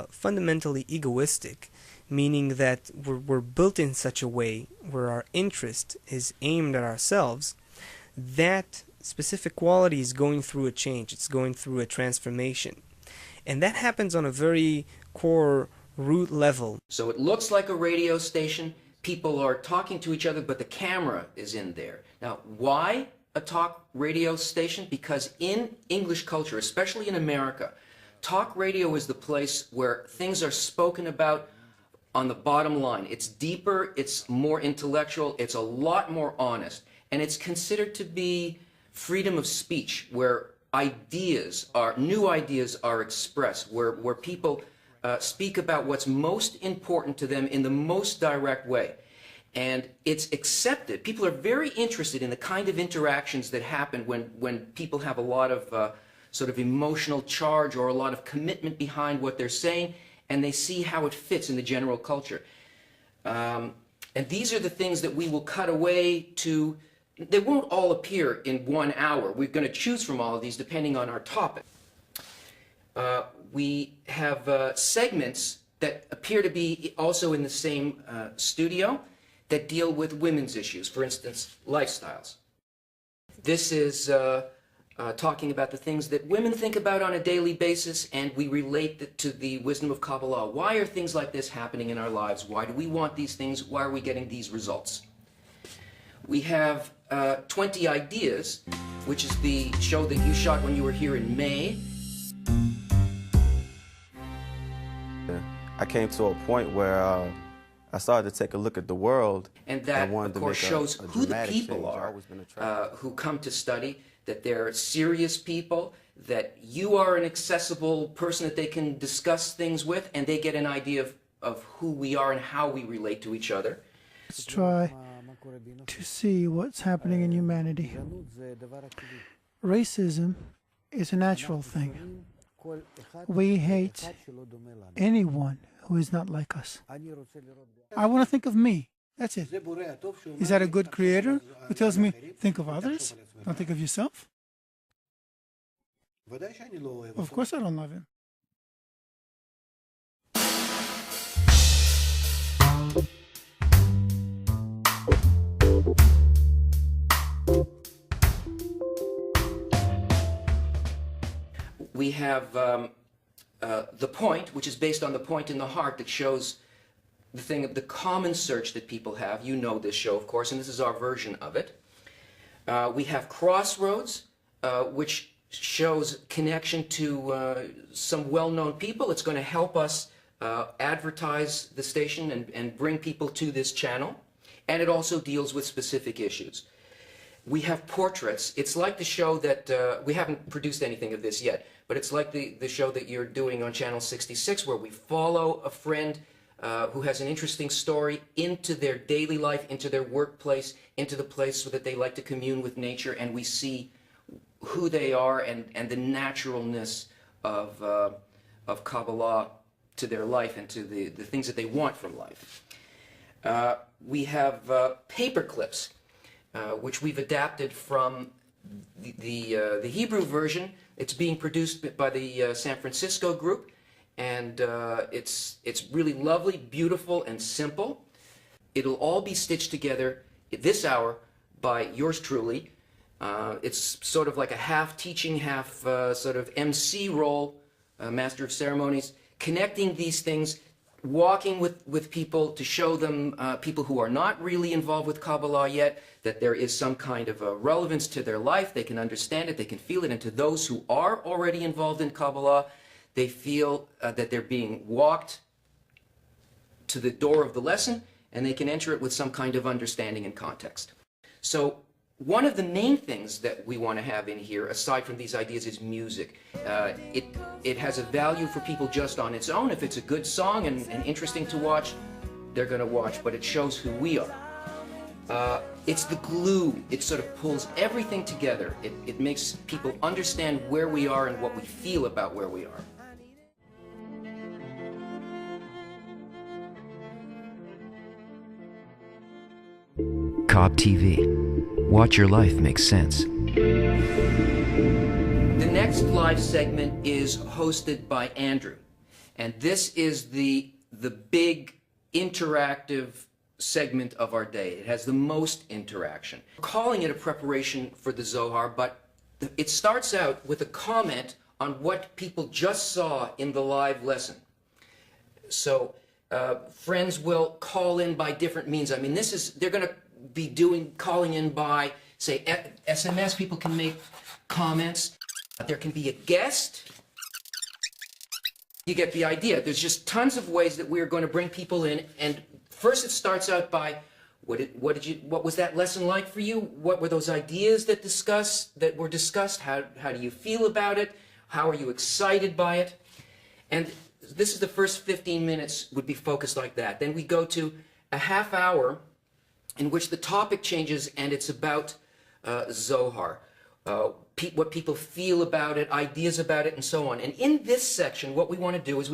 fundamentally egoistic, meaning that we're built in such a way where our interest is aimed at ourselves, that specific quality is going through a change, it's going through a transformation. And that happens on a very core root level. So it looks like a radio station, people are talking to each other, but the camera is in there. Now, why a talk radio station? Because in English culture, especially in America, talk radio is the place where things are spoken about on the bottom line. It's deeper, it's more intellectual, it's a lot more honest, and it's considered to be freedom of speech, where new ideas are expressed, where people speak about what's most important to them in the most direct way. And it's accepted. People are very interested in the kind of interactions that happen when people have a lot of sort of emotional charge or a lot of commitment behind what they're saying, and they see how it fits in the general culture. And these are the things that we will cut away to. They won't all appear in 1 hour. We're going to choose from all of these depending on our topic. We have segments that appear to be also in the same studio that deal with women's issues, for instance, lifestyles. This is talking about the things that women think about on a daily basis, and we relate it to the wisdom of Kabbalah. Why are things like this happening in our lives? Why do we want these things? Why are we getting these results? We have 20 Ideas, which is the show that you shot when you were here in May. I came to a point where I started to take a look at the world. And that, of course, shows who the people are who come to study, that they're serious people, that you are an accessible person that they can discuss things with, and they get an idea of who we are and how we relate to each other. Let's try to see what's happening in humanity. Racism is a natural thing. We hate anyone who is not like us. I want to think of me. That's it. Is that a good creator who tells me, think of others, don't think of yourself? Of course I don't love him. We have The Point, which is based on the point in the heart that shows the thing of the common search that people have. You know this show, of course, and this is our version of it. We have Crossroads, which shows connection to some well-known people. It's going to help us advertise the station and bring people to this channel. And it also deals with specific issues. We have Portraits. It's like the show that, we haven't produced anything of this yet, but it's like the show that you're doing on Channel 66, where we follow a friend who has an interesting story into their daily life, into their workplace, into the place so that they like to commune with nature, and we see who they are and the naturalness of Kabbalah to their life and to the things that they want from life. We have Paperclips, which we've adapted from the Hebrew version. It's being produced by the San Francisco group, and it's really lovely, beautiful, and simple. It'll all be stitched together this hour by yours truly. It's sort of like a half teaching, half sort of MC role, Master of Ceremonies, connecting these things, walking with people to show them, people who are not really involved with Kabbalah yet, that there is some kind of relevance to their life. They can understand it, they can feel it. And to those who are already involved in Kabbalah, they feel that they're being walked to the door of the lesson, and they can enter it with some kind of understanding and context. So one of the main things that we want to have in here, aside from these ideas, is music. It has a value for people just on its own. If it's a good song and interesting to watch, they're going to watch, but it shows who we are. It's the glue. It sort of pulls everything together. It makes people understand where we are and what we feel about where we are. Cobb TV. Watch your life make sense. The next live segment is hosted by Andrew. And this is the big interactive segment of our day. It has the most interaction. We're calling it a preparation for the Zohar, but it starts out with a comment on what people just saw in the live lesson. So friends will call in by different means. I mean, they're going to be calling in by, say, SMS. People can make comments. There can be a guest. You get the idea. There's just tons of ways that we're going to bring people in. And first it starts out by, what was that lesson like for you? What were those ideas that were discussed? How do you feel about it? How are you excited by it? And this is the first 15 minutes would be focused like that. Then we go to a half hour in which the topic changes and it's about Zohar. What people feel about it, ideas about it, and so on. And in this section, what we want to do is